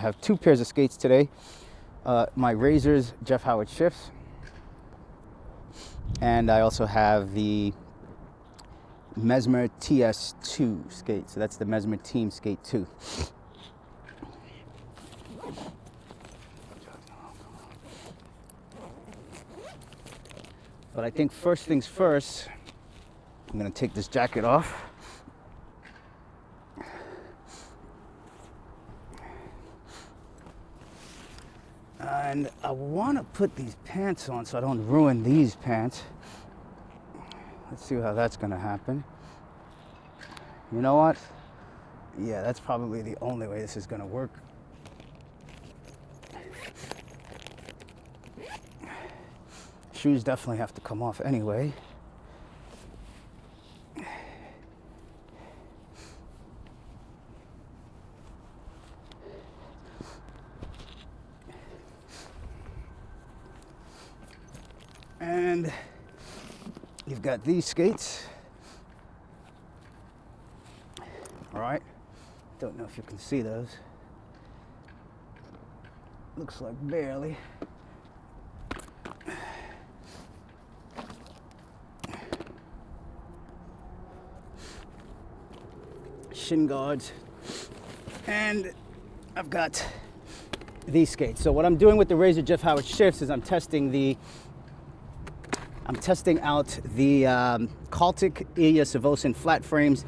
have two pairs of skates today. My Razor's Jeff Howard shifts, and I also have the Mesmer TS2 skate. So that's the Mesmer Team Skate 2. But I think first things first, I'm gonna take this jacket off. And I wanna put these pants on so I don't ruin these pants. Let's see how that's gonna happen. You know what? Yeah, that's probably the only way this is gonna work. Shoes definitely have to come off anyway. And you've got these skates. All right. Don't know if you can see those. Looks like barely. Shin guards, and I've got these skates. So what I'm doing with the Razor Jeff Howard shifts is I'm testing out the Kaltik Flat frames.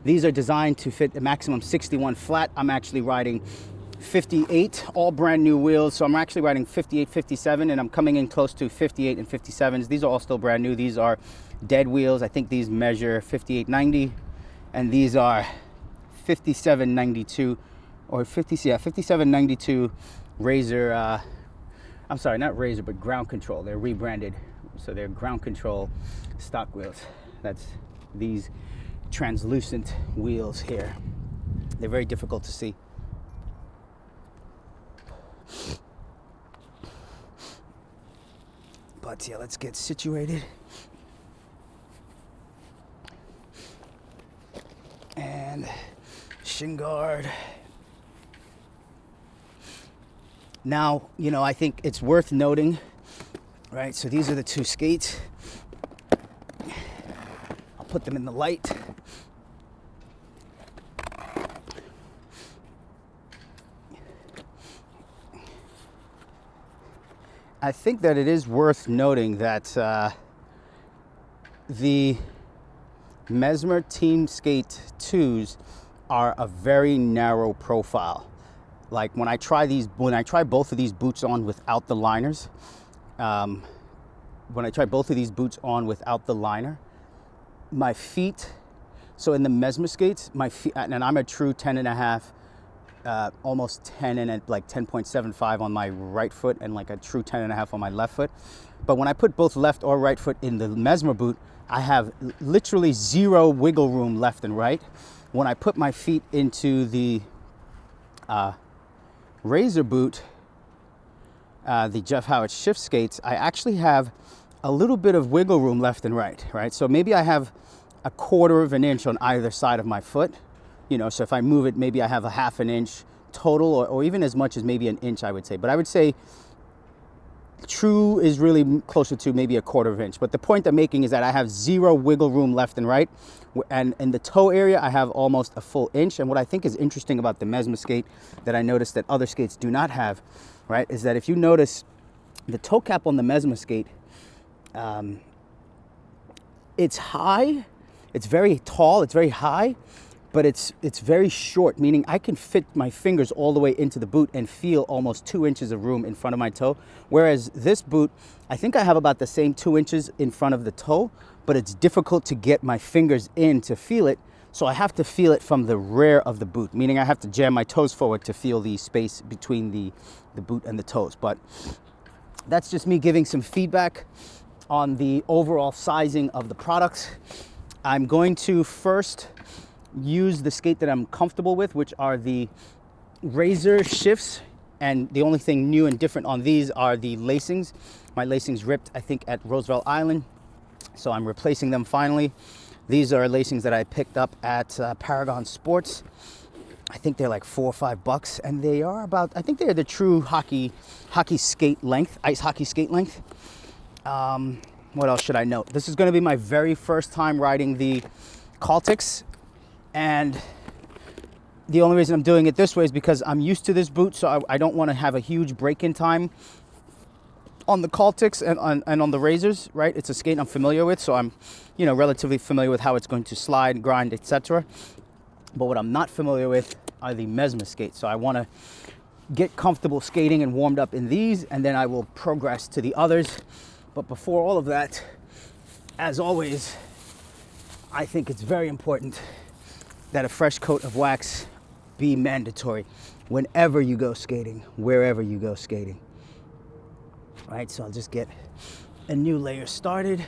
These are designed to fit the maximum 61 flat. I'm actually riding 58, all brand new wheels. So I'm actually riding 58, 57, and I'm coming in close to 58 and 57s. These are all still brand new. These are dead wheels. I think these measure 58.90, and these are 57.92 or 57.92 Razor. I'm sorry, not Razor, but Ground Control. They're rebranded, so they're Ground Control stock wheels. That's these translucent wheels here. They're very difficult to see. But yeah, let's get situated. And shin guard. Now, you know, I think it's worth noting, right? So these are the two skates. I'll put them in the light. I think that it is worth noting that the Mesmer Team Skate 2s are a very narrow profile. Like when I try both of these boots on without the liners, my feet, so in the Mesmer skates, my feet, and I'm a true 10.5, almost 10 and like 10.75 on my right foot and like a true 10.5 on my left foot. But when I put both left or right foot in the Mesmer boot, I have literally zero wiggle room left and right. When I put my feet into the Razor boot, the Jeff Howard shift skates, I actually have a little bit of wiggle room left and right, right? So maybe I have a 1/4 of an inch on either side of my foot, you know, so if I move it, maybe I have a 1/2 inch total, or even as much as maybe an inch, I would say. But I would say true is really closer to maybe a 1/4 inch. But the point I'm making is that I have zero wiggle room left and right. And in the toe area, I have almost a full inch. And what I think is interesting about the Mesmer skate that I noticed that other skates do not have, right, is that if you notice the toe cap on the Mesmer skate, it's high, it's very tall, it's very high, but it's very short, meaning I can fit my fingers all the way into the boot and feel almost 2 inches of room in front of my toe. Whereas this boot, I think I have about the same 2 inches in front of the toe, but it's difficult to get my fingers in to feel it. So I have to feel it from the rear of the boot, meaning I have to jam my toes forward to feel the space between the boot and the toes. But that's just me giving some feedback on the overall sizing of the products. I'm going to first use the skate that I'm comfortable with, which are the Razor shifts, and the only thing new and different on these are the lacings. My lacings ripped, I think, at Roosevelt Island, so I'm replacing them finally. These are lacings that I picked up at Paragon Sports. I think they're like $4 or $5, and they are about, I think they're the true hockey skate length, ice hockey skate length. What else should I note? This is going to be my very first time riding the Kaltiks, and the only reason I'm doing it this way is because I'm used to this boot, so I don't want to have a huge break-in time on the Kaltiks and on the razors, right? It's a skate I'm familiar with, so I'm, you know, relatively familiar with how it's going to slide, grind, etc. But what I'm not familiar with are the Mesmer skates. So I want to get comfortable skating and warmed up in these, and then I will progress to the others. But before all of that, as always, I think it's very important that a fresh coat of wax be mandatory whenever you go skating, wherever you go skating. All right, so I'll just get a new layer started.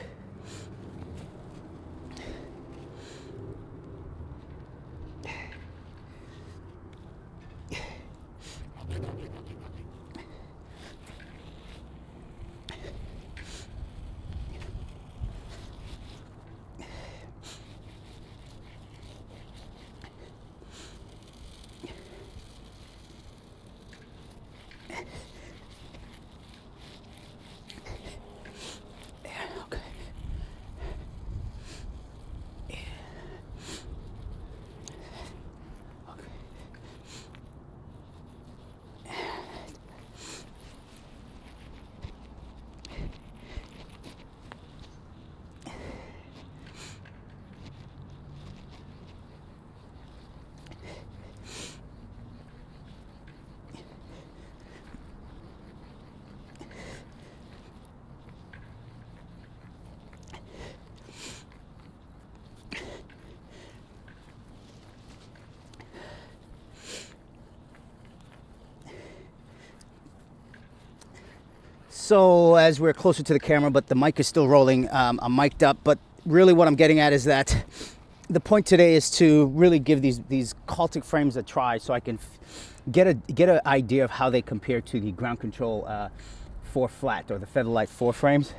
So as we're closer to the camera, but the mic is still rolling, I'm mic'd up. But really what I'm getting at is that the point today is to really give these Kaltik frames a try, so I can get an idea of how they compare to the ground control 4 flat or the Featherlight 4 frames.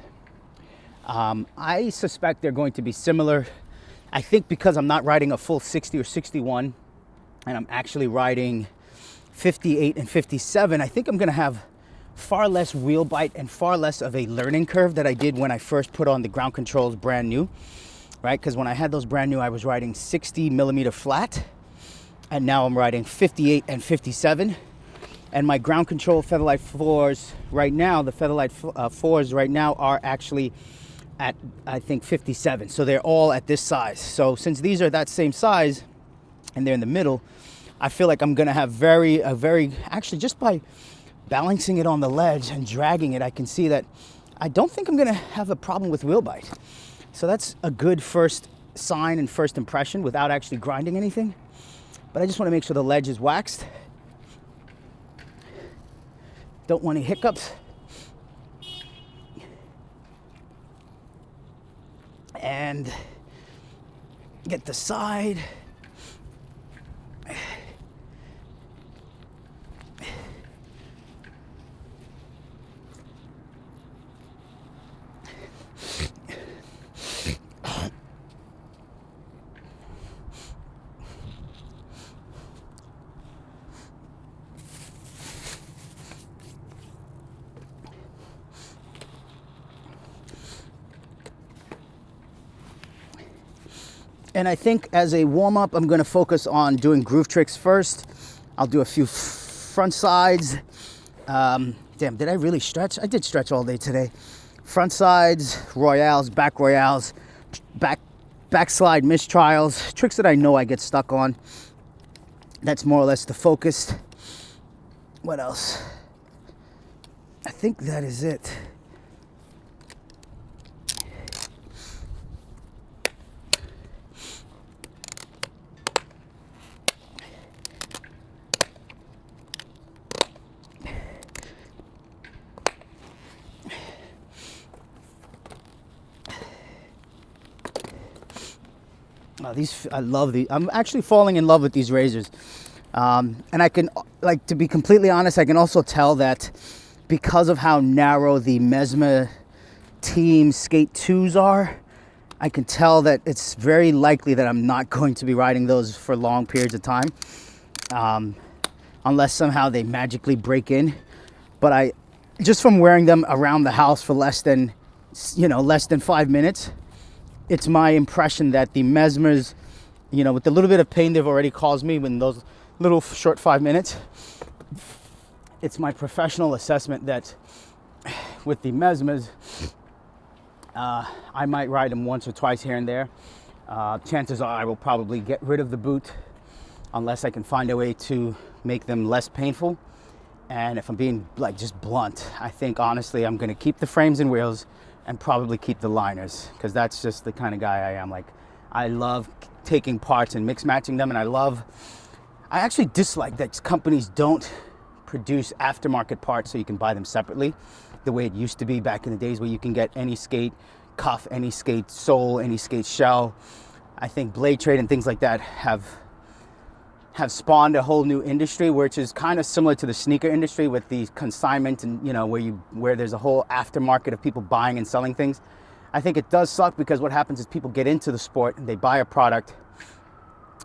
I suspect they're going to be similar. I think because I'm not riding a full 60 or 61, and I'm actually riding 58 and 57, I think I'm going to have far less wheel bite and far less of a learning curve that I did when I first put on the ground controls brand new, right? Because when I had those brand new, I was riding 60 millimeter flat, and now I'm riding 58 and 57. And my ground control Featherlight 4s right now, the Featherlight 4s right now are actually at, I think, 57. So they're all at this size. So since these are that same size and they're in the middle, I feel like I'm gonna have actually just by balancing it on the ledge and dragging it, I can see that I don't think I'm gonna have a problem with wheel bite. So that's a good first sign and first impression without actually grinding anything. But I just wanna make sure the ledge is waxed. Don't want any hiccups. And get the side. And I think as a warm-up, I'm going to focus on doing groove tricks first. I'll do a few front sides. Damn, did I really stretch? I did stretch all day today. Front sides, royales, back royales, backslide mistrials, tricks that I know I get stuck on. That's more or less the focus. What else? I think that is it. I love these. I'm actually falling in love with these razors. And I can, like, to be completely honest, I can also tell that because of how narrow the Mesmer Team Skate 2s are, I can tell that it's very likely that I'm not going to be riding those for long periods of time. unless somehow they magically break in. But I, just from wearing them around the house for less than 5 minutes, it's my impression that the Mesmers, with the little bit of pain they've already caused me in those little short 5 minutes, it's my professional assessment that with the Mesmers, I might ride them once or twice here and there. Chances are I will probably get rid of the boot unless I can find a way to make them less painful. And if I'm being just blunt, I think honestly I'm gonna keep the frames and wheels and probably keep the liners, because that's just the kind of guy I am. I love taking parts and mix matching them, and I actually dislike that companies don't produce aftermarket parts so you can buy them separately, the way it used to be back in the days where you can get any skate cuff, any skate sole, any skate shell. I think Blade Trade and things like that have spawned a whole new industry, which is kind of similar to the sneaker industry with the consignment and where there's a whole aftermarket of people buying and selling things. I think it does suck, because what happens is people get into the sport and they buy a product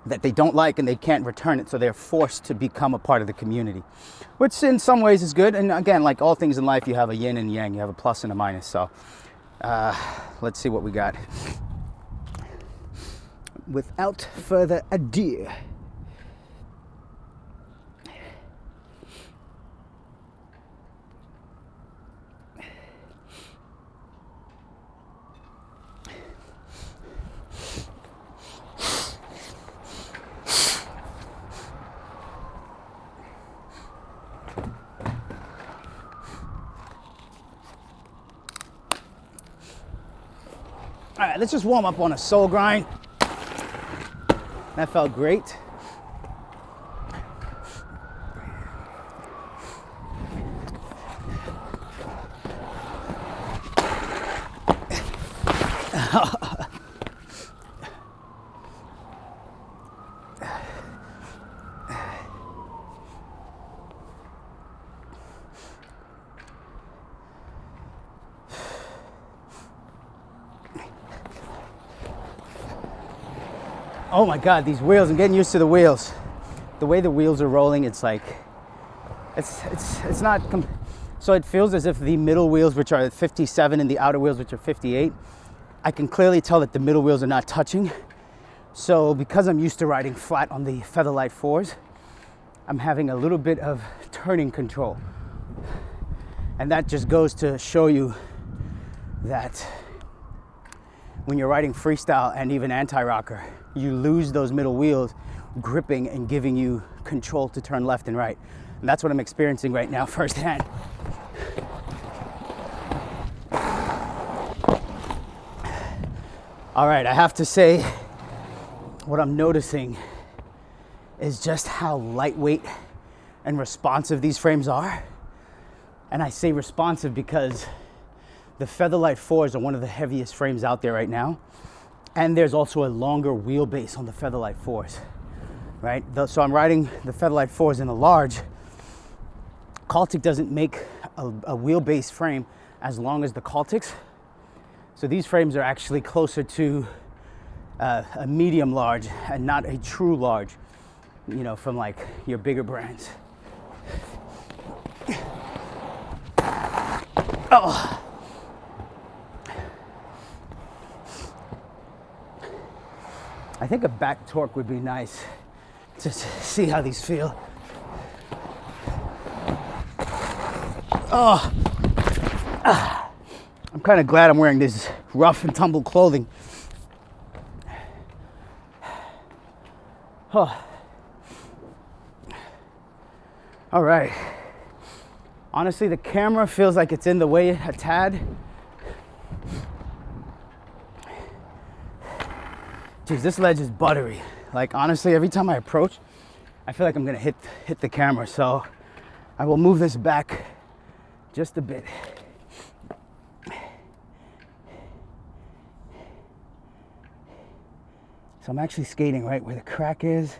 that they don't like and they can't return it, so they're forced to become a part of the community, which in some ways is good. And again, like all things in life, you have a yin and yang, you have a plus and a minus. So let's see what we got. Without further ado, all right, let's just warm up on a sole grind. That felt great. Oh my God, these wheels, I'm getting used to the wheels. The way the wheels are rolling, it's like, it's not, so it feels as if the middle wheels, which are 57, and the outer wheels, which are 58, I can clearly tell that the middle wheels are not touching. So because I'm used to riding flat on the Featherlight 4s, I'm having a little bit of turning control. And that just goes to show you that when you're riding freestyle and even anti-rocker, you lose those middle wheels gripping and giving you control to turn left and right. And that's what I'm experiencing right now firsthand. All right, I have to say, what I'm noticing is just how lightweight and responsive these frames are. And I say responsive because the Featherlight 4s are one of the heaviest frames out there right now. And there's also a longer wheelbase on the Featherlight 4s, right? So I'm riding the Featherlight 4s in a large. Kaltik doesn't make a wheelbase frame as long as the Kaltiks. So these frames are actually closer to a medium large and not a true large, from like your bigger brands. Oh. I think a back torque would be nice to see how these feel. Oh, I'm kind of glad I'm wearing this rough and tumble clothing. Oh. All right. Honestly, the camera feels like it's in the way a tad. Geez, this ledge is buttery. Like, honestly, every time I approach, I feel like I'm gonna hit the camera. So I will move this back just a bit. So I'm actually skating right where the crack is.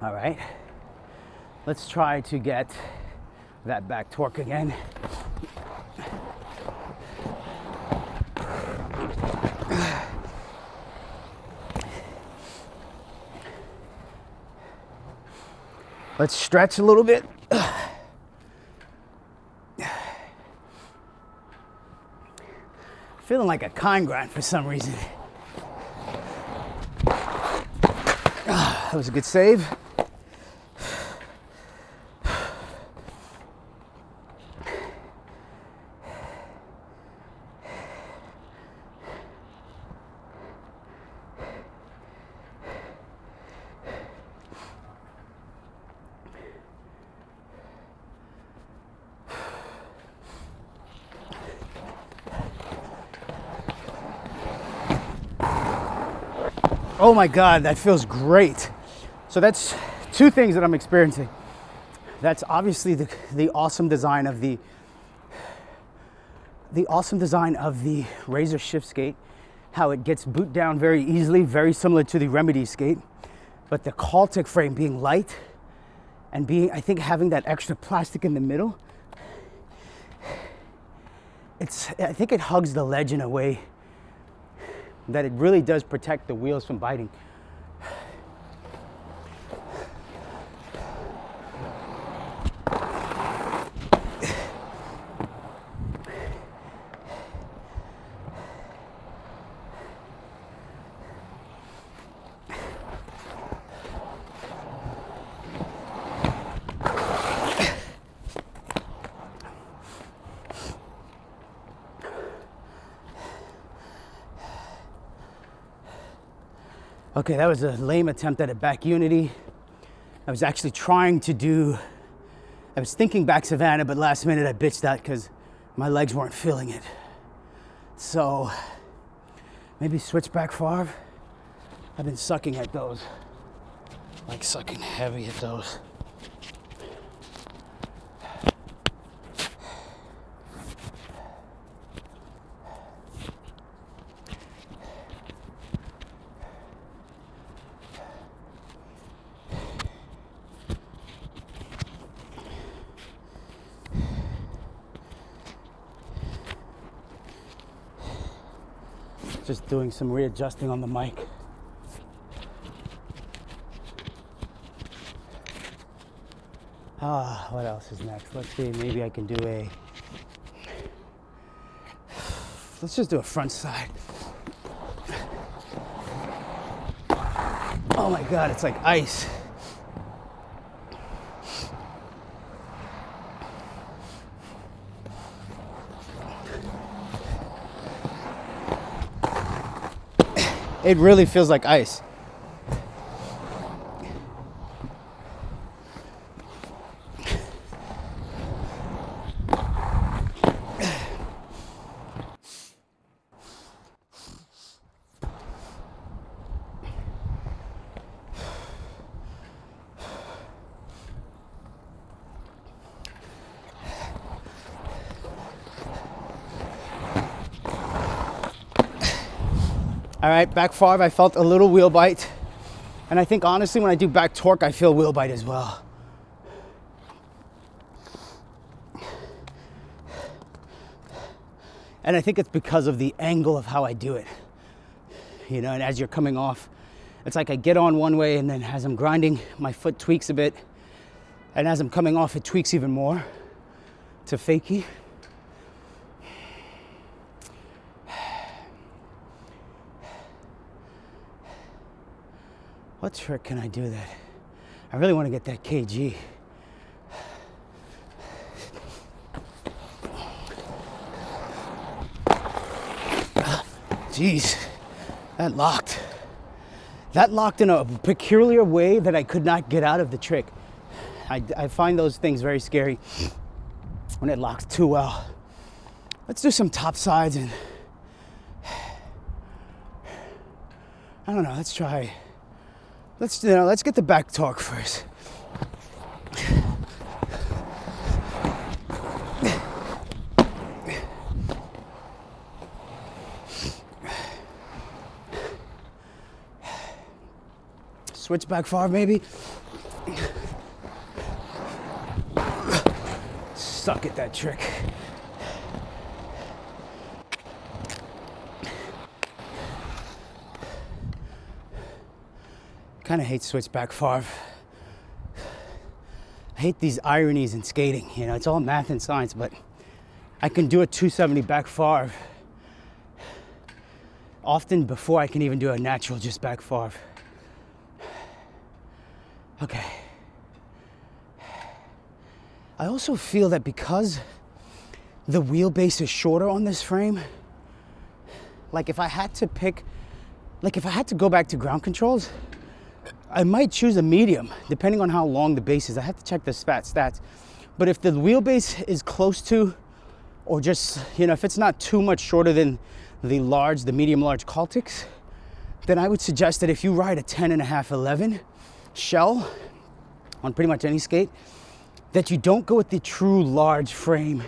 All right, let's try to get that back torque again. Let's stretch a little bit. Feeling like a kind grind for some reason. That was a good save. Oh my God, that feels great. So that's two things that I'm experiencing. That's obviously the awesome design of the Razor shift skate, how it gets boot down very easily, very similar to the Remedy skate. But the Kaltik frame being light and being, I think, having that extra plastic in the middle, I think it hugs the ledge in a way that it really does protect the wheels from biting. Okay, that was a lame attempt at a back unity. I was actually trying to do, I was thinking back Savannah, but last minute I bitched that because my legs weren't feeling it. So maybe switch back Favre. I've been sucking at those, like sucking heavy at those. Just doing some readjusting on the mic. What else is next? Let's see, maybe I can do let's just do a front side. Oh my God, it's like ice. It really feels like ice. All right, back Favre, I felt a little wheel bite. And I think honestly, when I do back torque, I feel wheel bite as well. And I think it's because of the angle of how I do it. You know, and as you're coming off, it's like I get on one way and then as I'm grinding, my foot tweaks a bit. And as I'm coming off, it tweaks even more to fakie. What trick can I do that? I really want to get that KG. Jeez, that locked. That locked in a peculiar way that I could not get out of the trick. I find those things very scary when it locks too well. Let's do some top sides and I don't know, let's try. Let's get the back torque first. switch back far maybe. Suck at that trick. Kind of hate switch back far. I hate these ironies in skating. You know, it's all math and science, but I can do a 270 back far often before I can even do a natural just back far. Okay. I also feel that because the wheelbase is shorter on this frame, like if I had to go back to ground controls, I might choose a medium, depending on how long the base is. I have to check the stats. But if the wheelbase is close to, or just, you know, if it's not too much shorter than the medium large Kaltiks, then I would suggest that if you ride a 10.5, 11 shell on pretty much any skate, that you don't go with the true large frame,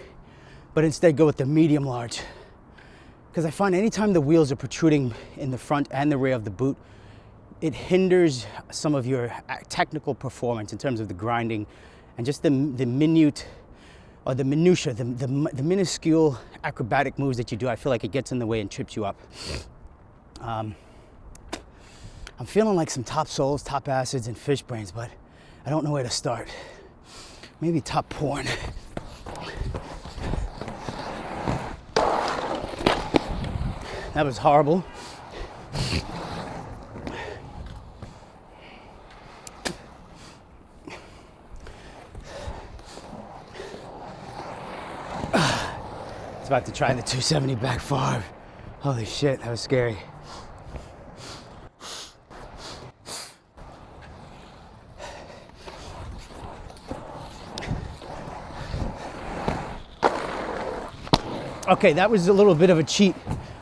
but instead go with the medium large. Because I find anytime the wheels are protruding in the front and the rear of the boot, it hinders some of your technical performance in terms of the grinding and just the minutiae, the minuscule acrobatic moves that you do. I feel like it gets in the way and trips you up. I'm feeling like some top soles, top acids, and fish brains, but I don't know where to start. Maybe top porn. That was horrible. About to try the 270 back far. Holy shit, that was scary. Okay, that was a little bit of a cheat.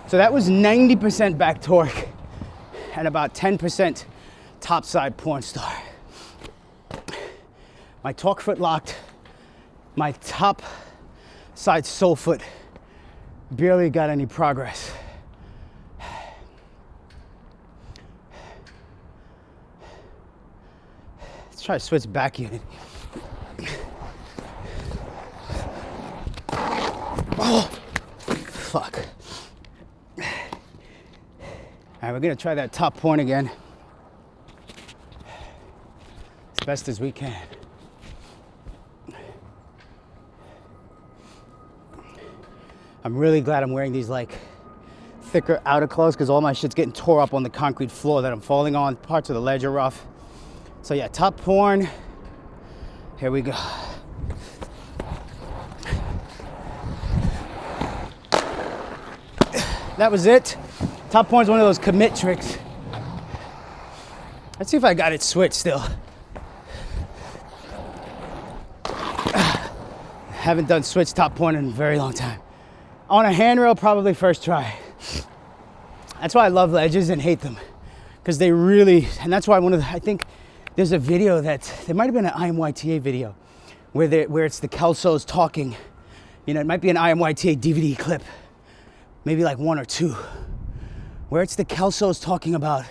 So that was 90% back torque and about 10% topside porn star. My torque foot locked, my top side sole foot barely got any progress. Let's try to switch back unit. Oh, fuck. All right, we're gonna try that top point again as best as we can. I'm really glad I'm wearing these like thicker outer clothes because all my shit's getting tore up on the concrete floor that I'm falling on. Parts of the ledge are rough. So yeah, top porn. Here we go. That was it. Top porn's one of those commit tricks. Let's see if I got it switched still. Haven't done switch top porn in a very long time. On a handrail, probably first try. That's why I love ledges and hate them. Because they really, and that's why I think there's a video there might have been an IMYTA video where it's the Kelsos talking. You know, it might be an IMYTA DVD clip, maybe like 1 or 2, where it's the Kelsos talking about,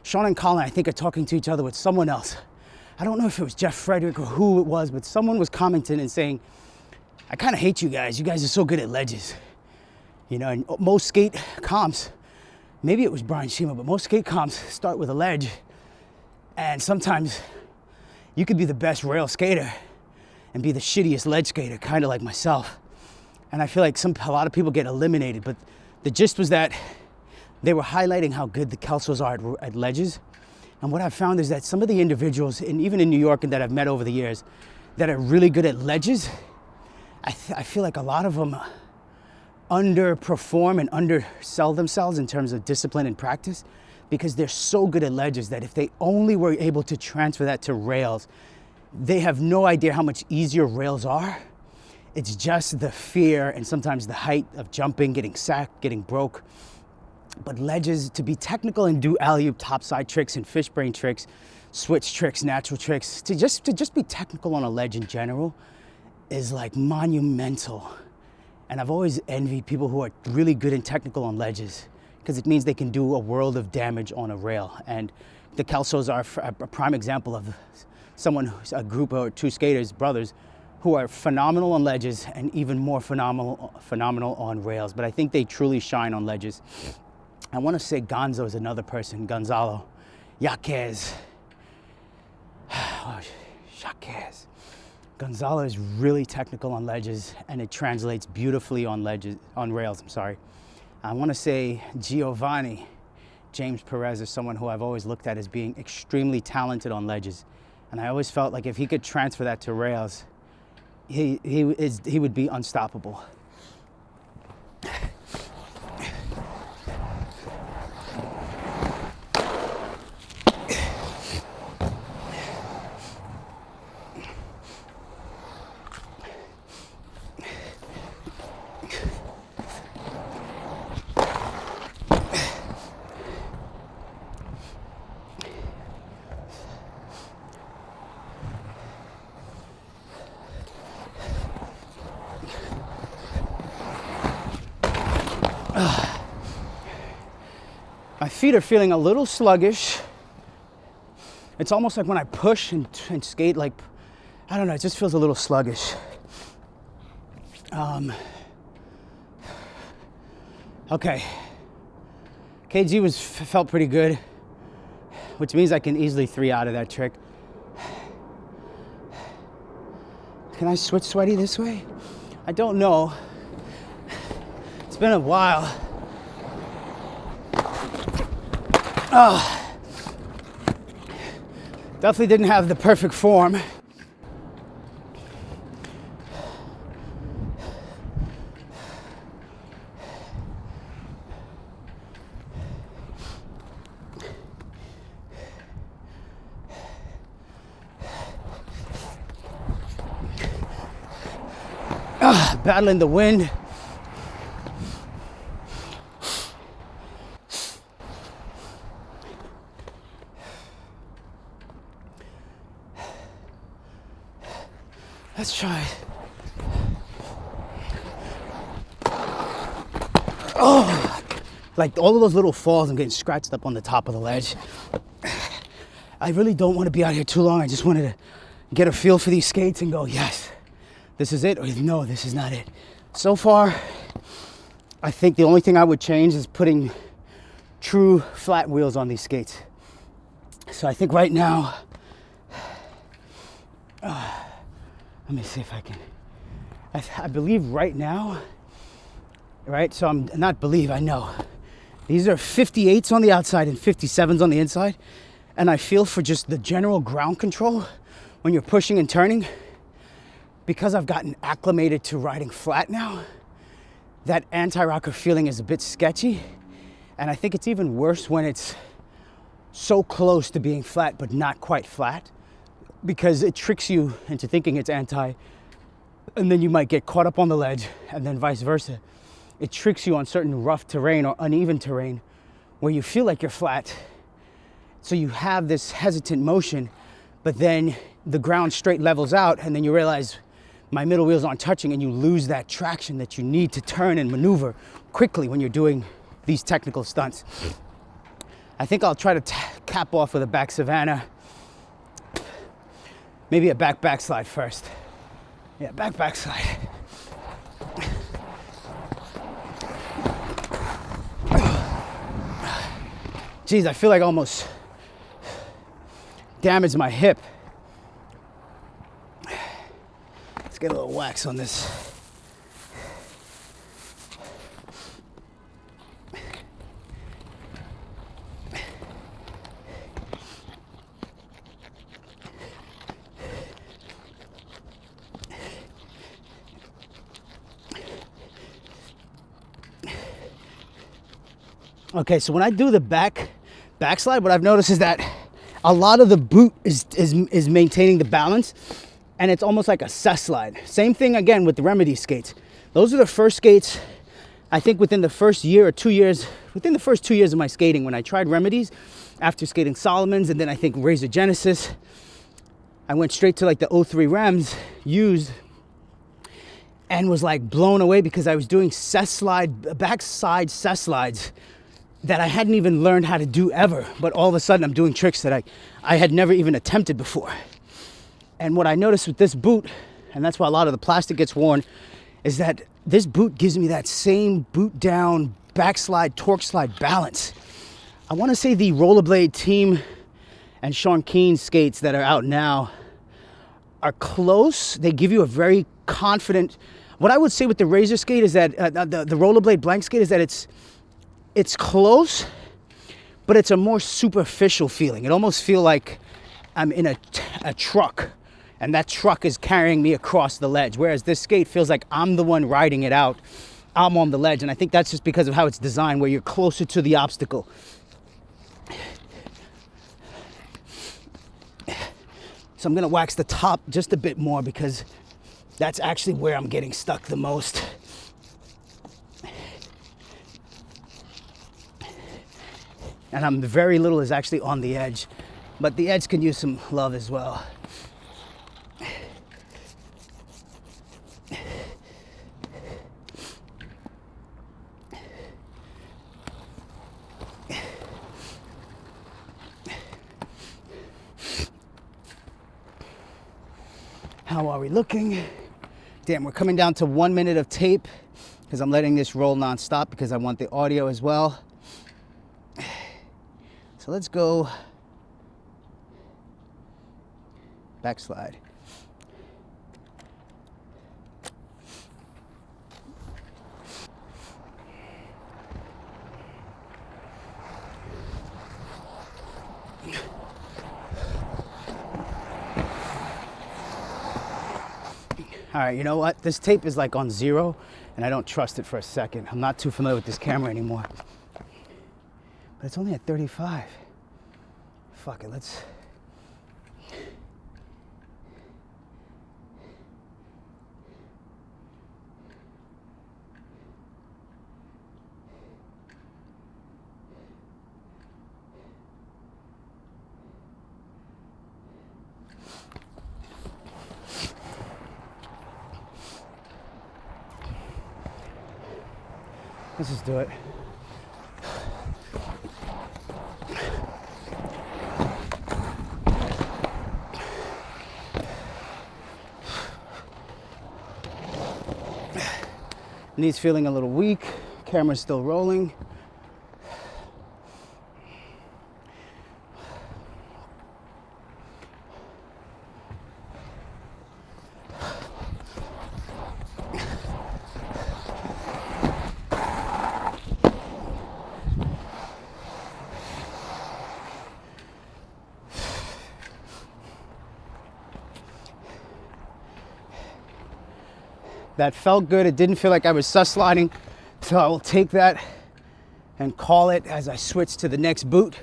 Sean and Colin, I think, are talking to each other with someone else. I don't know if it was Jeff Frederick or who it was, but someone was commenting and saying, I kind of hate you guys. You guys are so good at ledges. You know, and most skate comps, maybe it was Brian Shima, but most skate comps start with a ledge. And sometimes you could be the best rail skater and be the shittiest ledge skater, kind of like myself. And I feel like a lot of people get eliminated, but the gist was that they were highlighting how good the Kelsos are at ledges. And what I've found is that some of the individuals, and even in New York and that I've met over the years, that are really good at ledges, I feel like a lot of them underperform and undersell themselves in terms of discipline and practice because they're so good at ledges that if they only were able to transfer that to rails, they have no idea how much easier rails are. It's just the fear and sometimes the height of jumping, getting sacked, getting broke. But ledges, to be technical and do alley-oop topside tricks and fish brain tricks, switch tricks, natural tricks, to just be technical on a ledge in general is like monumental. And I've always envied people who are really good and technical on ledges because it means they can do a world of damage on a rail. And the Kelsos are a prime example of a group or two skaters, brothers, who are phenomenal on ledges and even more phenomenal on rails. But I think they truly shine on ledges. I want to say Gonzo is another person, Gonzalo, Yaquez. Oh, Yaquez. Gonzalo is really technical on ledges, and it translates beautifully on rails. I want to say Giovanni, James Perez, is someone who I've always looked at as being extremely talented on ledges. And I always felt like if he could transfer that to rails, he would be unstoppable. My feet are feeling a little sluggish. It's almost like when I push and skate, like, I don't know, it just feels a little sluggish. Okay. KG felt pretty good, which means I can easily 3 out of that trick. Can I switch sweaty this way? I don't know. It's been a while. Definitely didn't have the perfect form. Battling the wind. Let's try it. Oh, like all of those little falls, I'm getting scratched up on the top of the ledge. I really don't want to be out here too long. I just wanted to get a feel for these skates and go, yes, this is it, or no, this is not it. So far, I think the only thing I would change is putting true flat wheels on these skates. So I think right now, let me see if I can. I believe right now, right? So I'm not believe, I know. These are 58s on the outside and 57s on the inside. And I feel for just the general ground control when you're pushing and turning, because I've gotten acclimated to riding flat now, that anti-rocker feeling is a bit sketchy. And I think it's even worse when it's so close to being flat, but not quite flat, because it tricks you into thinking it's anti, and then you might get caught up on the ledge, and then vice versa. It tricks you on certain rough terrain or uneven terrain where you feel like you're flat. So you have this hesitant motion, but then the ground straight levels out, and then you realize my middle wheels aren't touching, and you lose that traction that you need to turn and maneuver quickly when you're doing these technical stunts. I think I'll try to cap off with a back Savannah. Maybe a backslide first. Yeah, backslide. Geez, I feel like I almost damaged my hip. Let's get a little wax on this. Okay, so when I do the backslide, what I've noticed is that a lot of the boot is maintaining the balance, and it's almost like a cess slide. Same thing again with the Remedy skates. Those are the first skates, I think within the first year or 2 years, within the first 2 years of my skating, when I tried Remedies, after skating Solomons and then I think Razor Genesis, I went straight to like the 03 Rems used, and was like blown away because I was doing cess slide, backside cess slides that I hadn't even learned how to do ever, but all of a sudden I'm doing tricks that I had never even attempted before. And what I noticed with this boot, and that's why a lot of the plastic gets worn, is that this boot gives me that same boot down, backslide, torque slide balance. I want to say the Rollerblade Team and Sean Keen skates that are out now are close. They give you a very confident, what I would say with the Razor skate is that, the Rollerblade blank skate is that it's close, but it's a more superficial feeling. It almost feels like I'm in a truck, and that truck is carrying me across the ledge. Whereas this skate feels like I'm the one riding it out. I'm on the ledge, and I think that's just because of how it's designed, where you're closer to the obstacle. So I'm gonna wax the top just a bit more because that's actually where I'm getting stuck the most. And very little is actually on the edge, but the edge can use some love as well. How are we looking? Damn, we're coming down to 1 minute of tape because I'm letting this roll non-stop because I want the audio as well. So let's go backslide. All right, you know what? This tape is like on 0, and I don't trust it for a second. I'm not too familiar with this camera anymore. But it's only at 35. Fuck it, let's... Let's just do it. Knees feeling a little weak. Camera's still rolling. That felt good. It didn't feel like I was sus sliding, so I will take that and call it as I switch to the next boot.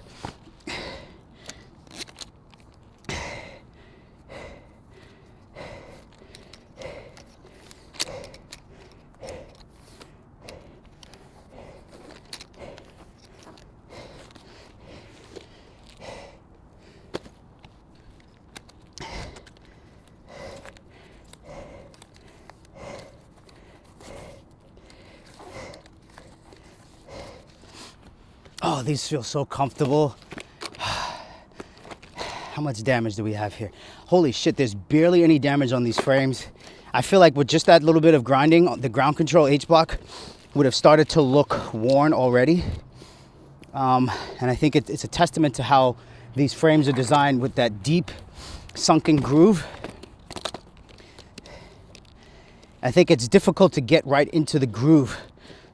Oh, these feel so comfortable. How much damage do we have here? Holy shit, there's barely any damage on these frames. I feel like with just that little bit of grinding, the ground control H-block would have started to look worn already. And I think it's a testament to how these frames are designed with that deep sunken groove. I think it's difficult to get right into the groove.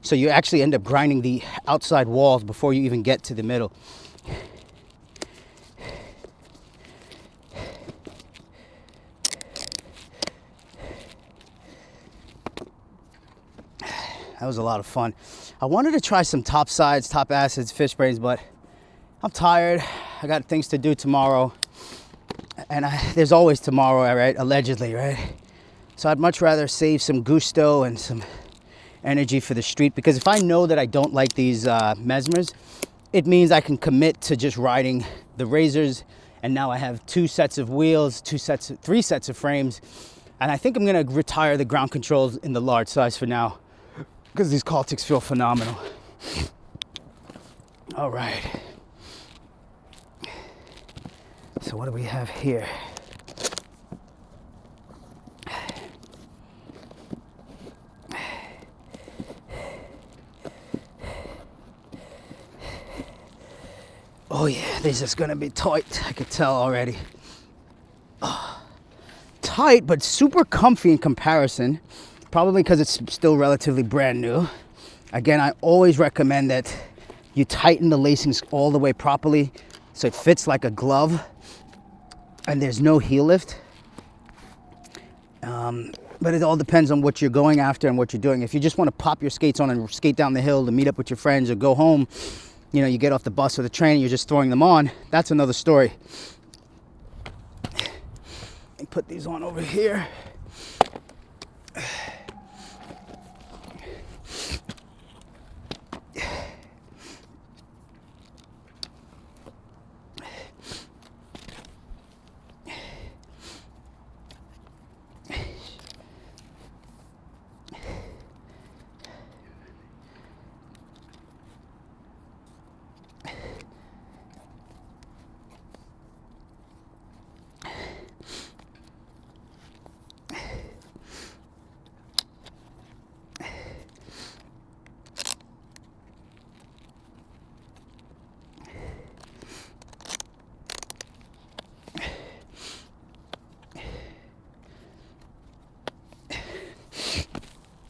So you actually end up grinding the outside walls before you even get to the middle. That was a lot of fun. I wanted to try some top sides, top acids, fish brains, but I'm tired. I got things to do tomorrow. And there's always tomorrow, right? Allegedly, right? So I'd much rather save some gusto and some energy for the street, because if I know that I don't like these Mesmers, it means I can commit to just riding the Razors, and now I have 2 sets of wheels, 3 sets of frames, and I think I'm gonna retire the ground controls in the large size for now, because these Kaltiks feel phenomenal. All right. So what do we have here? Oh yeah, this is gonna be tight. I could tell already. Oh, tight, but super comfy in comparison. Probably because it's still relatively brand new. Again, I always recommend that you tighten the lacings all the way properly so it fits like a glove and there's no heel lift. But it all depends on what you're going after and what you're doing. If you just want to pop your skates on and skate down the hill to meet up with your friends or go home, you know, you get off the bus or the train and you're just throwing them on, that's another story. And put these on over here.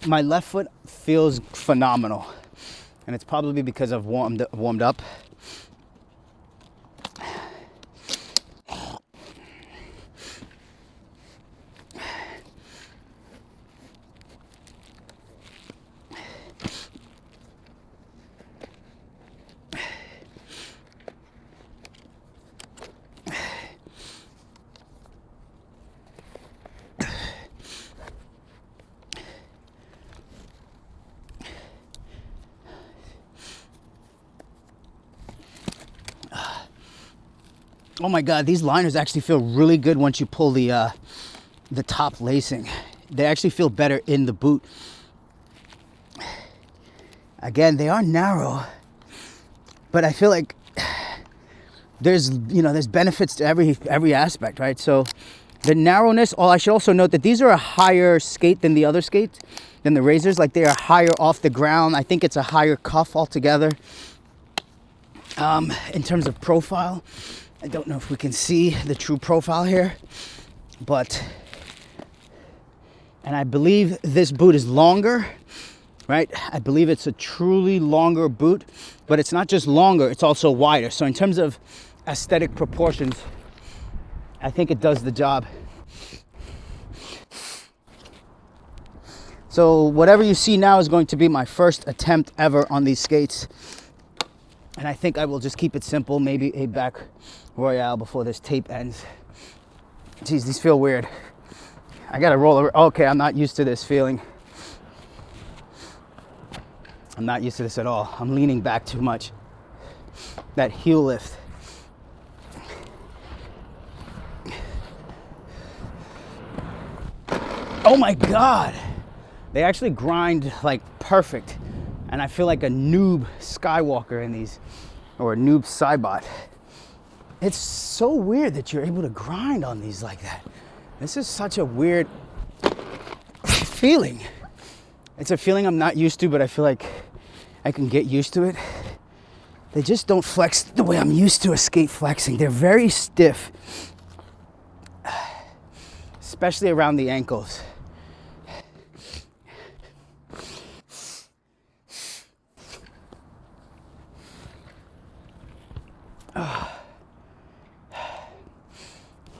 My left foot feels phenomenal, and it's probably because I've warmed up. Oh my God, these liners actually feel really good once you pull the top lacing. They actually feel better in the boot. Again, they are narrow, but I feel like there's benefits to every aspect, right? So the narrowness, I should also note that these are a higher skate than the other skates, than the Razors. Like, they are higher off the ground. I think it's a higher cuff altogether. In terms of profile, I don't know if we can see the true profile here, and I believe this boot is longer, right? I believe it's a truly longer boot, but it's not just longer, it's also wider. So in terms of aesthetic proportions, I think it does the job. So whatever you see now is going to be my first attempt ever on these skates. And I think I will just keep it simple, maybe a back royale before this tape ends. Geez, these feel weird. I gotta roll over. Okay, I'm not used to this feeling. I'm not used to this at all. I'm leaning back too much. That heel lift. Oh my God. They actually grind like perfect. And I feel like a noob Skywalker in these, or a noob Cybot. It's so weird that you're able to grind on these like that. This is such a weird feeling. It's a feeling I'm not used to, but I feel like I can get used to it. They just don't flex the way I'm used to a skate flexing. They're very stiff, especially around the ankles.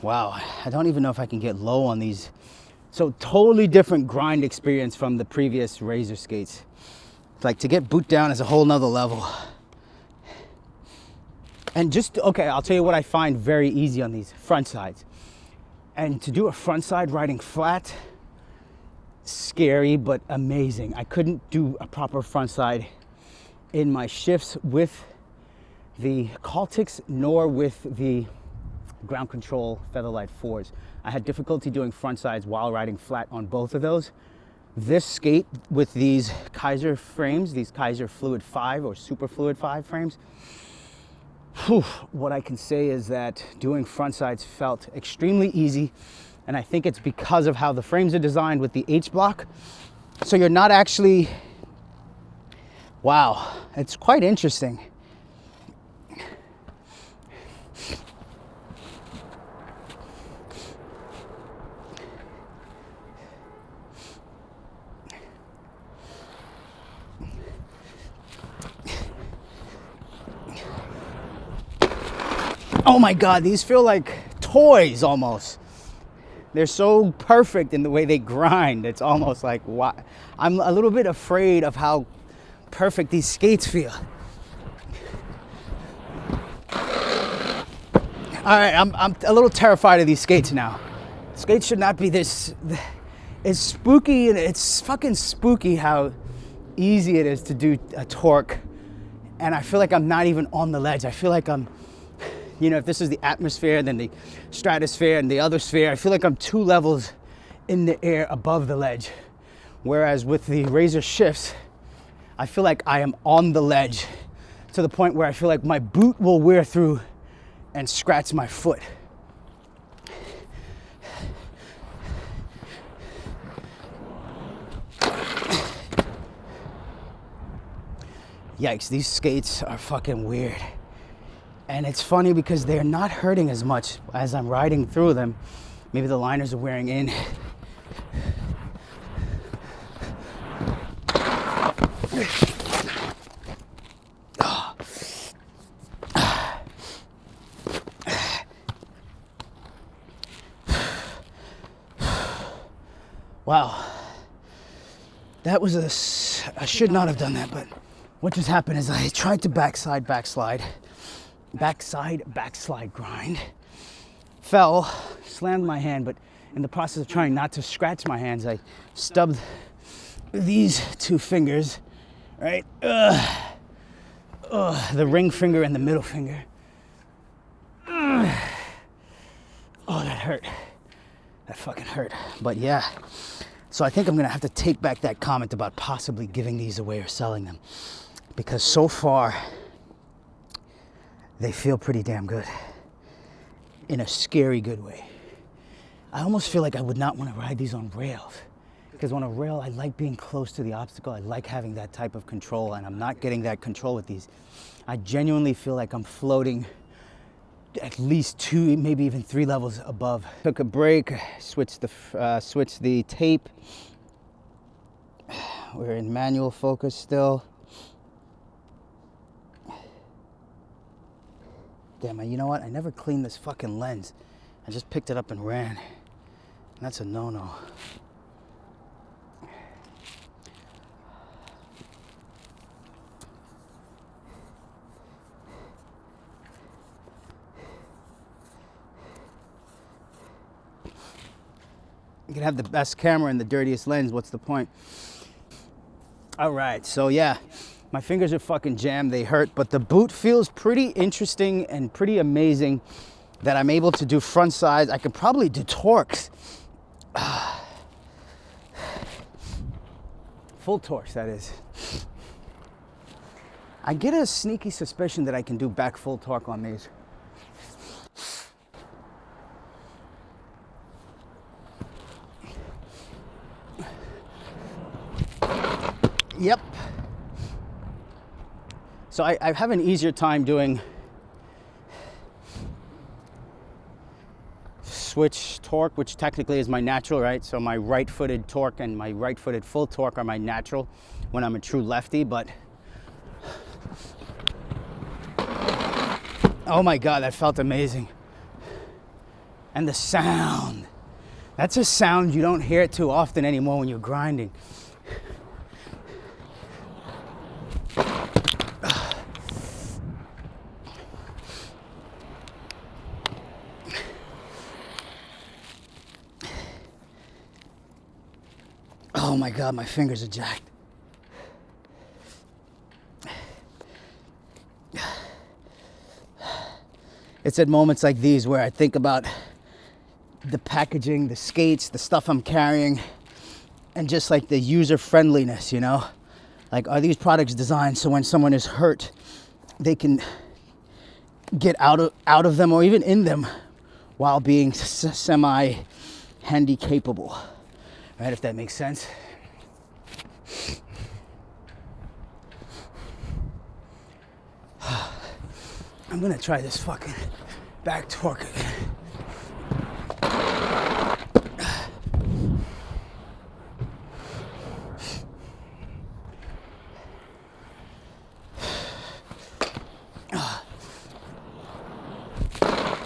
Wow, I don't even know if I can get low on these. So totally different grind experience from the previous Razor skates. Like, to get boot down is a whole nother level. And okay, I'll tell you what I find very easy on these front sides. And to do a front side riding flat, scary but amazing. I couldn't do a proper front side in my shifts with the Kaltiks nor with the ground control Featherlight 4s. I had difficulty doing front sides while riding flat on both of those. This skate with these Kizer frames, these Kizer Fluid V or Super Fluid V frames, what I can say is that doing front sides felt extremely easy, and I think it's because of how the frames are designed with the H block. So you're not actually, wow, it's quite interesting. Oh my God, these feel like toys almost. They're so perfect in the way they grind. It's almost like, wow. I'm a little bit afraid of how perfect these skates feel. All right, I'm a little terrified of these skates now. Skates should not be this. It's spooky, and it's fucking spooky how easy it is to do a torque. And I feel like I'm not even on the ledge. I feel like I'm, you know, if this is the atmosphere, then the stratosphere and the other sphere, I feel like I'm 2 levels in the air above the ledge. Whereas with the Razor shifts, I feel like I am on the ledge to the point where I feel like my boot will wear through and scratch my foot. Yikes, these skates are fucking weird. And it's funny because they're not hurting as much as I'm riding through them. Maybe the liners are wearing in. Wow. That was I should not have done that, but what just happened is I tried to backslide grind, fell, slammed my hand, but in the process of trying not to scratch my hands, I stubbed these 2 fingers, right? The ring finger and the middle finger. Oh, that hurt. That fucking hurt. But yeah, so I think I'm gonna have to take back that comment about possibly giving these away or selling them, because so far, they feel pretty damn good in a scary good way. I almost feel like I would not want to ride these on rails, because on a rail, I like being close to the obstacle. I like having that type of control, and I'm not getting that control with these. I genuinely feel like I'm floating at least 2, maybe even 3 levels above. Took a break, switched the tape. We're in manual focus still. Damn, you know what? I never cleaned this fucking lens. I just picked it up and ran. And that's a no-no. You can have the best camera and the dirtiest lens. What's the point? All right, so yeah. My fingers are fucking jammed, they hurt, but the boot feels pretty interesting and pretty amazing that I'm able to do front sides. I could probably do torques. Full torques, that is. I get a sneaky suspicion that I can do back full torque on these. Yep. So I have an easier time doing switch torque, which technically is my natural, right? So my right-footed torque and my right-footed full torque are my natural when I'm a true lefty, but oh my God, that felt amazing. And the sound, that's a sound you don't hear it too often anymore when you're grinding. Oh my God, my fingers are jacked. It's at moments like these where I think about the packaging, the skates, the stuff I'm carrying, and just like the user friendliness, you know? Like, are these products designed so when someone is hurt, they can get out of them or even in them while being semi-handy capable, right? If that makes sense. I'm gonna try this fucking back torque again.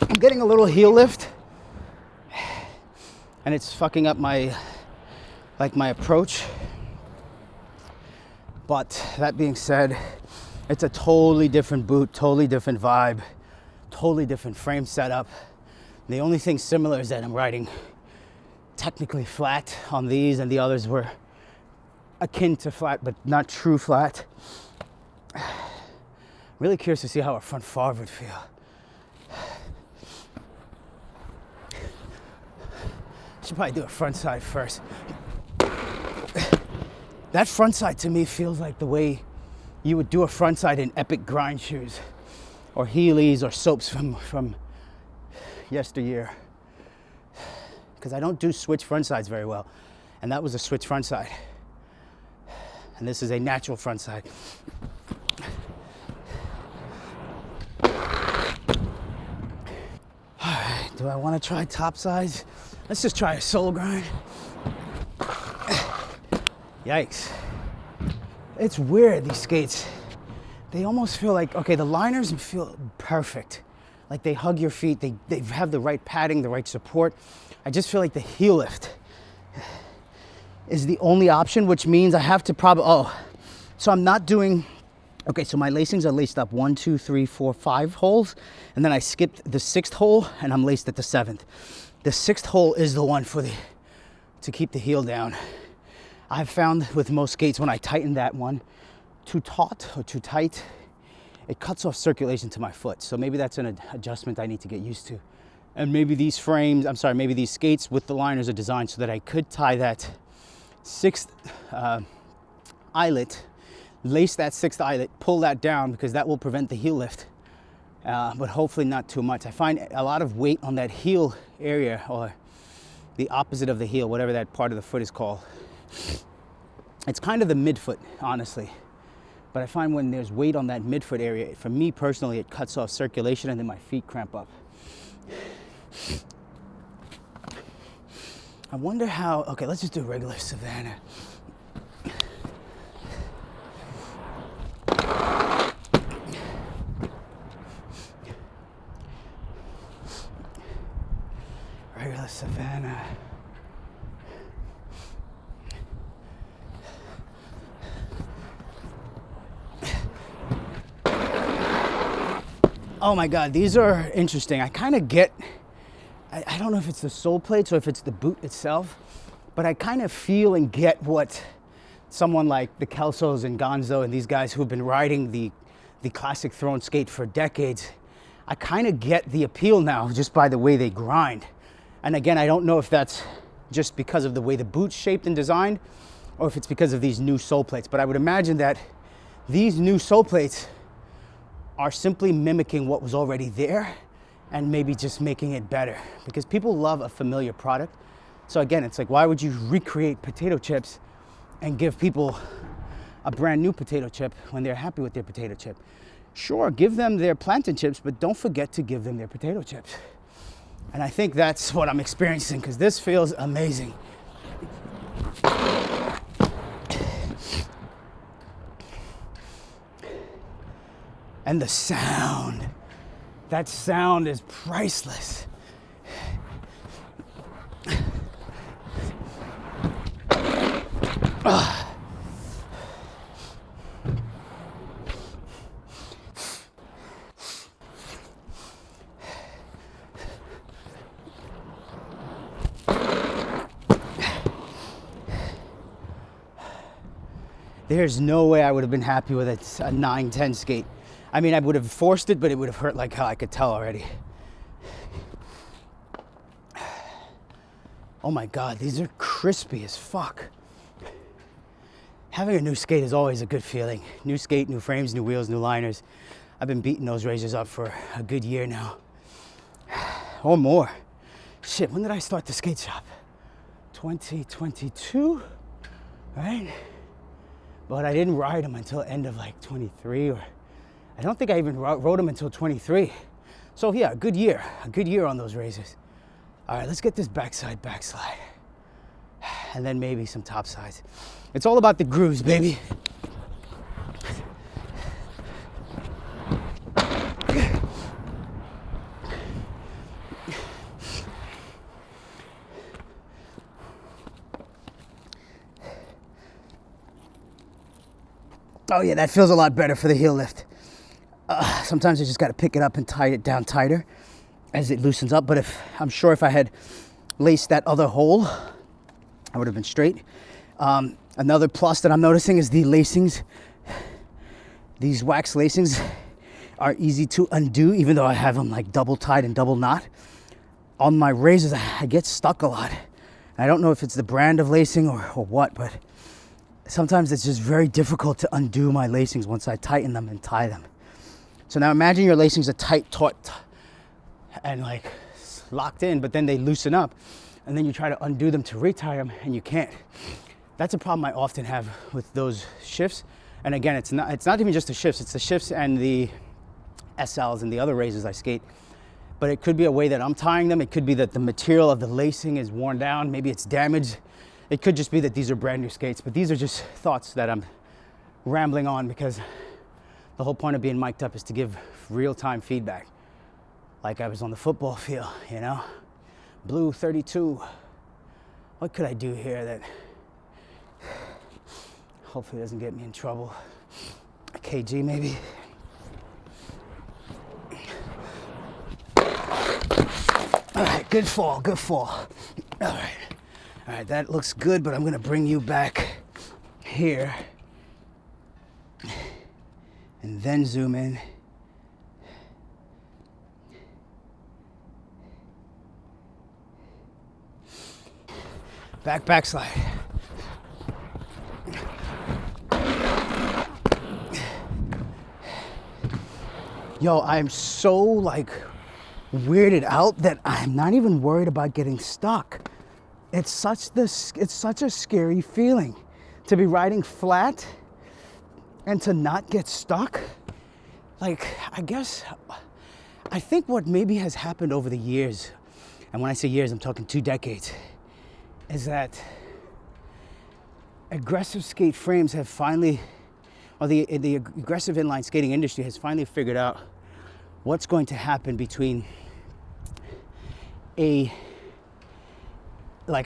I'm getting a little heel lift, and it's fucking up my approach. But that being said, it's a totally different boot, totally different vibe, totally different frame setup. The only thing similar is that I'm riding technically flat on these, and the others were akin to flat, but not true flat. Really curious to see how a front forward would feel. Should probably do a front side first. That front side to me feels like the way you would do a front side in epic grind shoes or Heelys or soaps from yesteryear. Because I don't do switch front sides very well. And that was a switch front side. And this is a natural front side. All right, do I want to try top sides? Let's just try a solo grind. Yikes. It's weird, these skates. They almost feel like, okay, the liners feel perfect. Like they hug your feet, they have the right padding, the right support. I just feel like the heel lift is the only option, which means I have to so I'm not doing, okay, so my lacings are laced up 1, 2, 3, 4, 5 holes, and then I skipped the 6th hole and I'm laced at the 7th. The 6th hole is the one to keep the heel down. I've found with most skates, when I tighten that one too taut or too tight, it cuts off circulation to my foot. So maybe that's an adjustment I need to get used to. And maybe these maybe these skates with the liners are designed so that I could tie that 6th eyelet, lace that 6th eyelet, pull that down, because that will prevent the heel lift. But hopefully not too much. I find a lot of weight on that heel area, or the opposite of the heel, whatever that part of the foot is called. It's kind of the midfoot, honestly. But I find when there's weight on that midfoot area, for me personally, it cuts off circulation and then my feet cramp up. I wonder how, okay, let's just do regular Savannah. Regular Savannah. Oh my God, these are interesting. I kind of get, I don't know if it's the sole plates or if it's the boot itself, but I kind of feel and get what someone like the Kelsos and Gonzo and these guys who've been riding the classic throne skate for decades, I kind of get the appeal now just by the way they grind. And again, I don't know if that's just because of the way the boot's shaped and designed, or if it's because of these new sole plates. But I would imagine that these new sole plates are simply mimicking what was already there and maybe just making it better, because people love a familiar product. So again, it's like, why would you recreate potato chips and give people a brand new potato chip when they're happy with their potato chip? Sure, give them their plantain chips, but don't forget to give them their potato chips. And I think that's what I'm experiencing, because this feels amazing. And the sound, that sound is priceless. There's no way I would have been happy with a 9-10 skate. I mean, I would have forced it, but it would have hurt like hell. I could tell already. Oh my God, these are crispy as fuck. Having a new skate is always a good feeling. New skate, new frames, new wheels, new liners. I've been beating those razors up for a good year now. Or more. Shit, when did I start the skate shop? 2022, right? But I didn't ride them until end of like 23, or I don't think I even rode them until 23. So yeah, a good year on those razors. All right, let's get this backside backslide. And then maybe some top sides. It's all about the grooves, baby. Oh yeah, that feels a lot better for the heel lift. Sometimes I just got to pick it up and tie it down tighter as it loosens up. But I'm sure if I had laced that other hole, I would have been straight. Another plus that I'm noticing is the lacings. These wax lacings are easy to undo, even though I have them like double tied and double knot. On my razors, I get stuck a lot. I don't know if it's the brand of lacing or what, but sometimes it's just very difficult to undo my lacings once I tighten them and tie them. So now imagine your lacings are tight, taut, and like locked in, but then they loosen up, and then you try to undo them to retie them, and you can't. That's a problem I often have with those shifts. And again, it's not even just the shifts, it's the shifts and the SLs and the other razors I skate. But it could be a way that I'm tying them. It could be that the material of the lacing is worn down. Maybe it's damaged. It could just be that these are brand new skates. But these are just thoughts that I'm rambling on, because the whole point of being mic'd up is to give real-time feedback. Like I was on the football field, you know? Blue 32. What could I do here that hopefully doesn't get me in trouble? A KG maybe? All right, good fall, good fall. All right, that looks good, but I'm gonna bring you back here and then zoom in. Backslide. Yo, I'm so like weirded out that I'm not even worried about getting stuck. It's such a scary feeling to be riding flat and to not get stuck. Like, I think what maybe has happened over the years, and when I say years, I'm talking 2 decades, is that aggressive skate frames have finally, or the aggressive inline skating industry has finally figured out what's going to happen between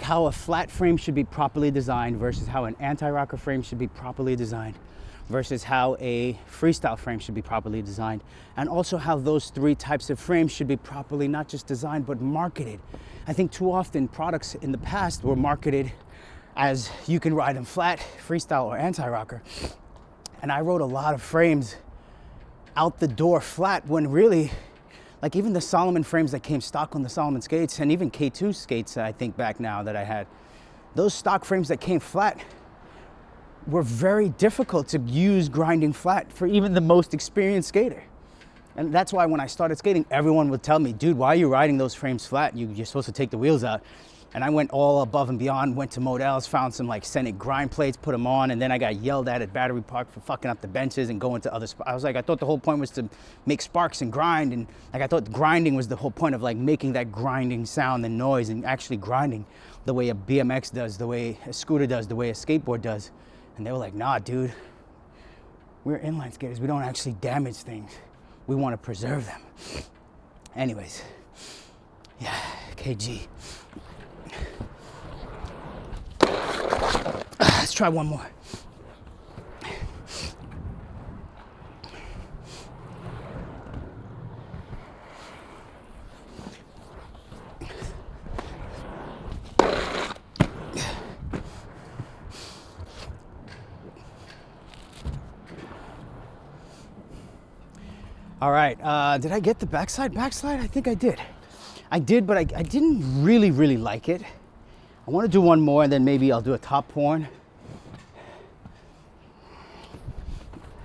how a flat frame should be properly designed versus how an anti-rocker frame should be properly designed versus how a freestyle frame should be properly designed, and also how those 3 types of frames should be properly not just designed but marketed. I think too often products in the past were marketed as you can ride them flat, freestyle, or anti-rocker. And I rode a lot of frames out the door flat when really, like even the Solomon frames that came stock on the Solomon skates, and even K2 skates, I think back now that I had, those stock frames that came flat were very difficult to use grinding flat for even the most experienced skater. And that's why when I started skating, everyone would tell me, dude, why are you riding those frames flat? You're supposed to take the wheels out. And I went all above and beyond, went to Modell's, found some like Senate grind plates, put them on, and then I got yelled at Battery Park for fucking up the benches and going to other spots. I was like, I thought the whole point was to make sparks and grind, and like I thought grinding was the whole point of like making that grinding sound and noise and actually grinding the way a BMX does, the way a scooter does, the way a skateboard does. And they were like, nah, dude, we're inline skaters. We don't actually damage things. We want to preserve them. Anyways, yeah, KG. Let's try one more. All right, did I get the backslide? I think I did. But I didn't really like it. I want to do one more, and then maybe I'll do a top horn.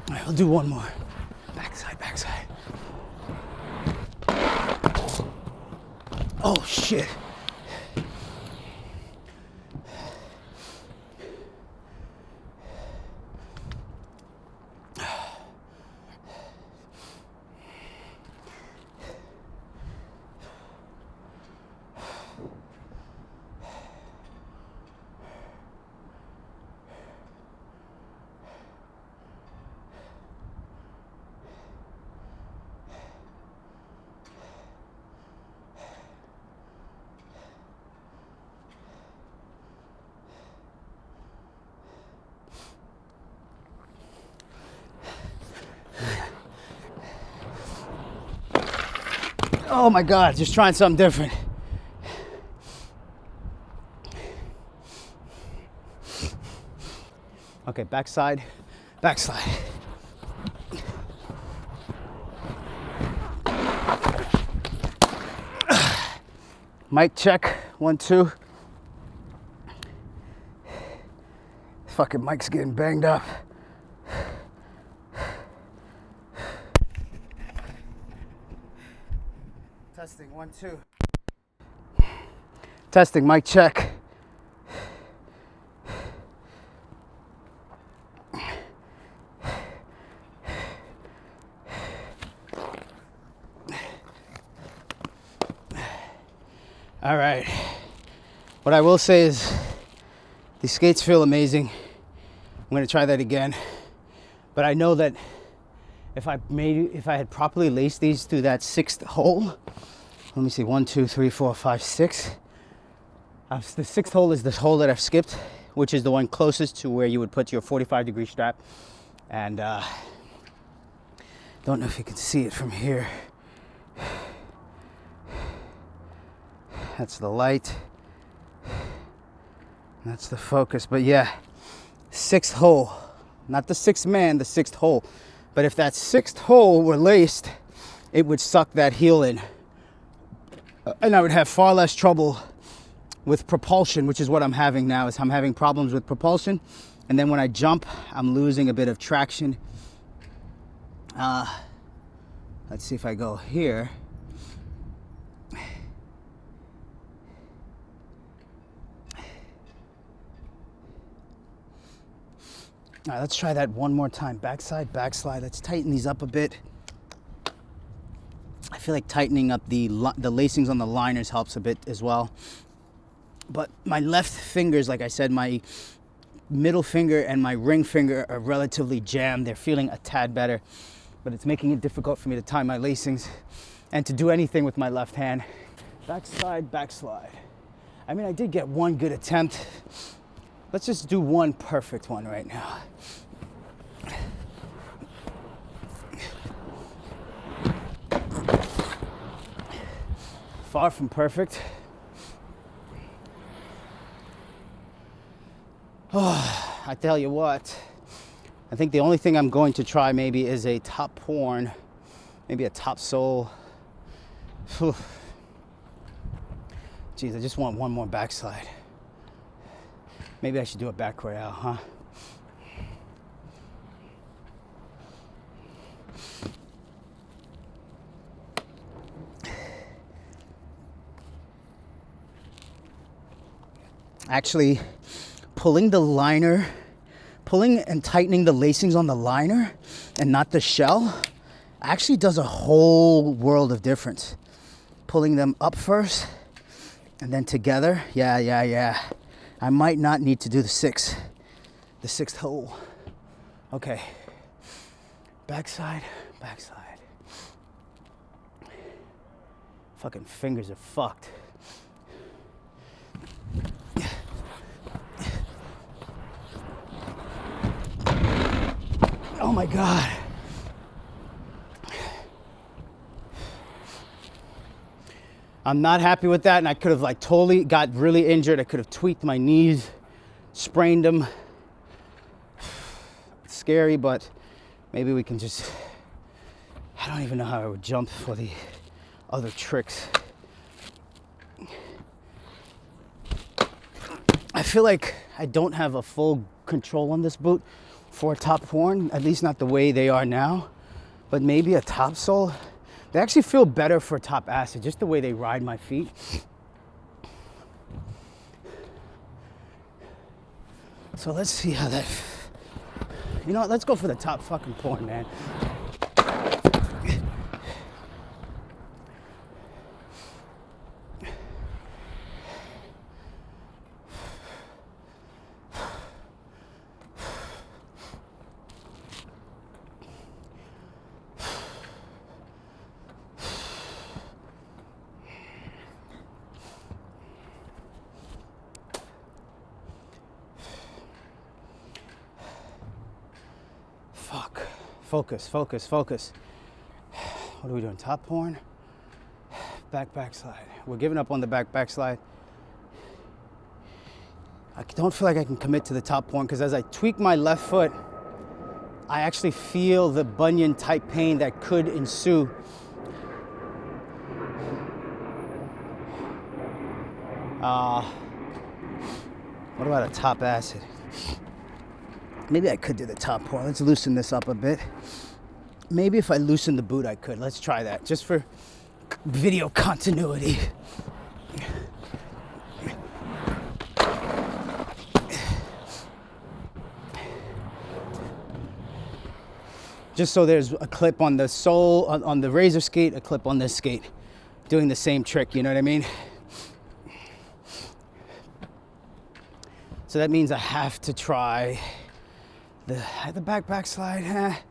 All right, I'll do one more. Backside, backside. Oh, shit. Oh my God, just trying something different. Okay, backside, backslide. Mic check, 1, 2. Fucking mic's getting banged up. Testing, 1, 2. Testing, mic check. All right. What I will say is these skates feel amazing. I'm gonna try that again. But I know that if I had properly laced these through that 6th hole, let me see, 1, 2, 3, 4, 5, 6. The 6th hole is this hole that I've skipped, which is the one closest to where you would put your 45-degree strap. And don't know if you can see it from here. That's the light. That's the focus. But yeah, 6th hole. Not the 6th man, the 6th hole. But if that 6th hole were laced, it would suck that heel in. And I would have far less trouble with propulsion, which is what I'm having now, is I'm having problems with propulsion. And then when I jump, I'm losing a bit of traction. Let's see if I go here. All right, let's try that one more time. Backside, backslide. Let's tighten these up a bit. I feel like tightening up the lacings on the liners helps a bit as well. But my left fingers, like I said, my middle finger and my ring finger are relatively jammed. They're feeling a tad better, but it's making it difficult for me to tie my lacings and to do anything with my left hand. Backside, backslide. I mean, I did get one good attempt. Let's just do one perfect one right now. Far from perfect. Oh, I tell you what, I think the only thing I'm going to try maybe is a top horn, maybe a top sole. Jeez, I just want one more backslide. Maybe I should do a back royale, huh? Actually, pulling and tightening the lacings on the liner and not the shell actually does a whole world of difference. Pulling them up first and then together, yeah. I might not need to do the 6th hole. Okay, backside. Fucking fingers are fucked. Oh my God. I'm not happy with that, and I could have like totally got really injured. I could have tweaked my knees, sprained them. It's scary, but maybe we can just, I don't even know how I would jump for the other tricks. I feel like I don't have a full control on this boot for a top horn, at least not the way they are now, but maybe a top sole. They actually feel better for top acid, just the way they ride my feet. So let's see how that, you know what, let's go for the top fucking horn, man. Fuck. Focus, focus, focus. What are we doing? Top horn? Back slide. We're giving up on the back slide. I don't feel like I can commit to the top horn because as I tweak my left foot, I actually feel the bunion type pain that could ensue. What about a top acid? Maybe I could do the top horn. Let's loosen this up a bit. Maybe if I loosen the boot, I could. Let's try that, just for video continuity. Just so there's a clip on the sole, on the razor skate, a clip on this skate, doing the same trick, you know what I mean? So that means I have to try the back slide.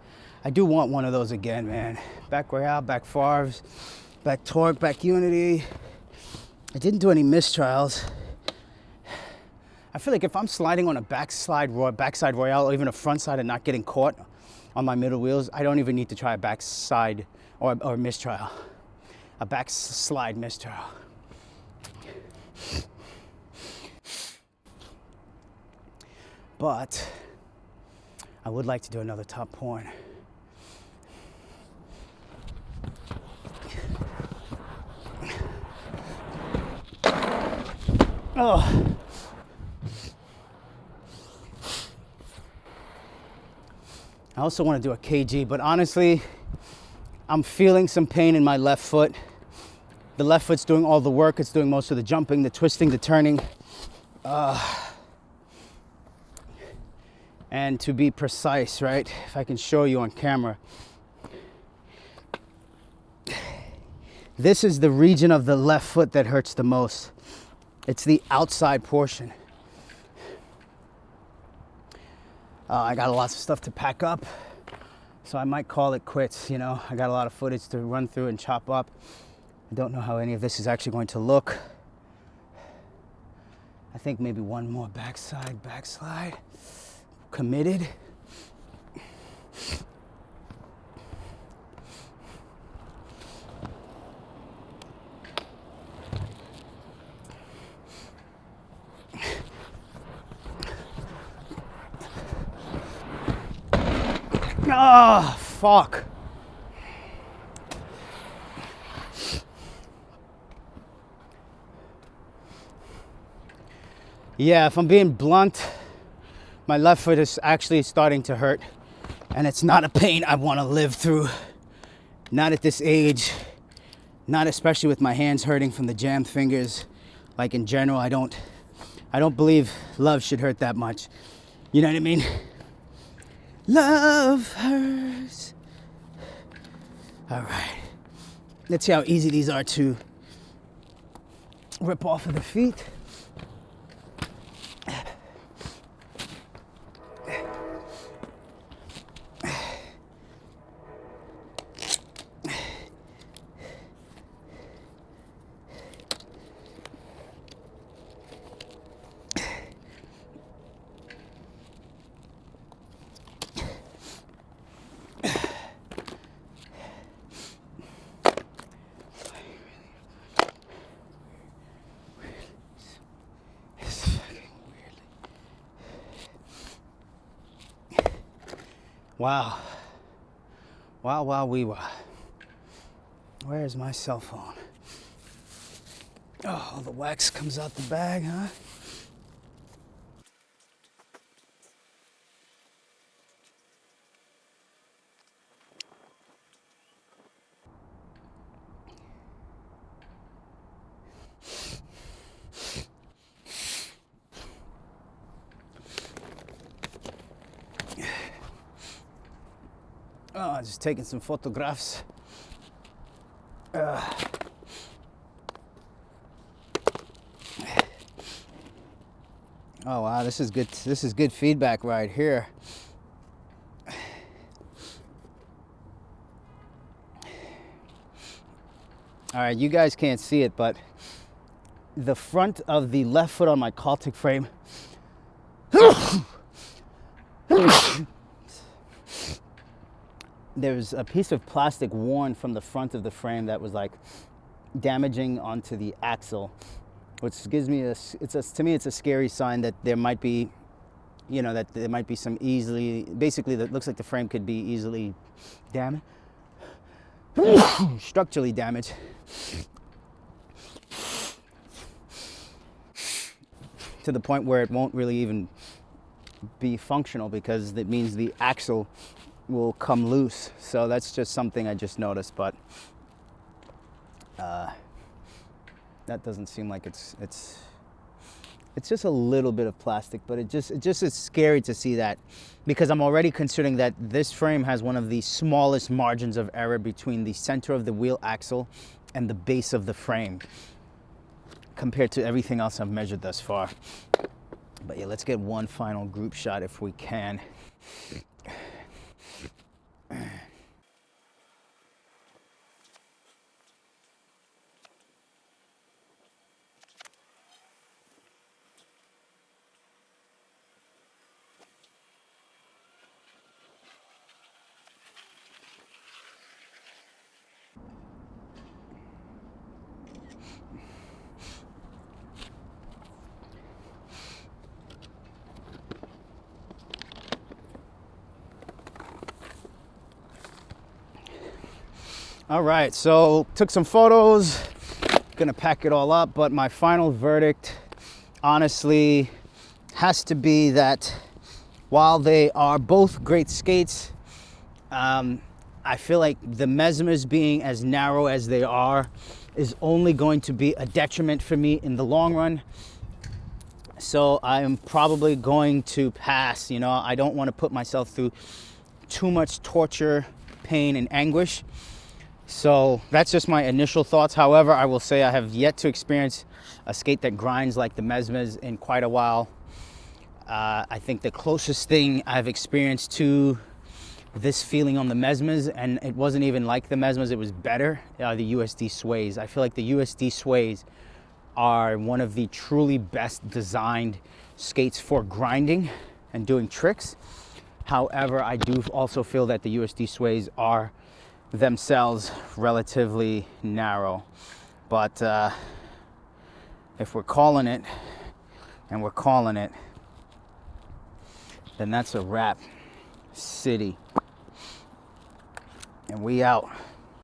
I do want one of those again, man. Back Royale, back Favre's, back Torque, back Unity. I didn't do any mistrials. I feel like if I'm sliding on a backside Royale, or even a front side and not getting caught on my middle wheels, I don't even need to try a backside or mistrial. A backslide mistrial. But I would like to do another top horn. Oh. I also want to do a KG, but honestly, I'm feeling some pain in my left foot. The left foot's doing all the work. It's doing most of the jumping, the twisting, the turning. And to be precise, right? If I can show you on camera. This is the region of the left foot that hurts the most. It's the outside portion. I got lots of stuff to pack up, so I might call it quits, you know. I got a lot of footage to run through and chop up. I don't know how any of this is actually going to look. I think maybe one more backslide. Committed. Ah, fuck. Yeah, if I'm being blunt, my left foot is actually starting to hurt, and it's not a pain I want to live through. Not at this age, not especially with my hands hurting from the jammed fingers. Like in general, I don't believe love should hurt that much. You know what I mean? Love hurts. All right. Let's see how easy these are to rip off of the feet. Wow. Wow, wee wah. Where's my cell phone? Oh, the wax comes out the bag, huh? Just taking some photographs. Oh wow, this is good. This is good feedback right here. All right, you guys can't see it, but the front of the left foot on my Kaltik frame there's a piece of plastic worn from the front of the frame that was like damaging onto the axle, which gives me to me it's a scary sign that there might be, you know, that there might be some basically that looks like the frame could be easily damaged, structurally damaged. To the point where it won't really even be functional because it means the axle will come loose. So that's just something I just noticed, but that doesn't seem like it's just a little bit of plastic, but it just is scary to see that, because I'm already considering that this frame has one of the smallest margins of error between the center of the wheel axle and the base of the frame compared to everything else I've measured thus far. But yeah, let's get one final group shot if we can. All right, so took some photos, gonna pack it all up, but my final verdict honestly has to be that while they are both great skates, I feel like the Mesmers being as narrow as they are is only going to be a detriment for me in the long run. So I'm probably going to pass. You know, I don't want to put myself through too much torture, pain, and anguish. So that's just my initial thoughts. However, I will say I have yet to experience a skate that grinds like the Mesmers in quite a while. I think the closest thing I've experienced to this feeling on the Mesmers, and it wasn't even like the Mesmers, it was better, the USD Sways. I feel like the USD Sways are one of the truly best designed skates for grinding and doing tricks. However, I do also feel that the USD Sways are themselves relatively narrow. But if we're calling it, and we're calling it, then that's a wrap. City. And we out.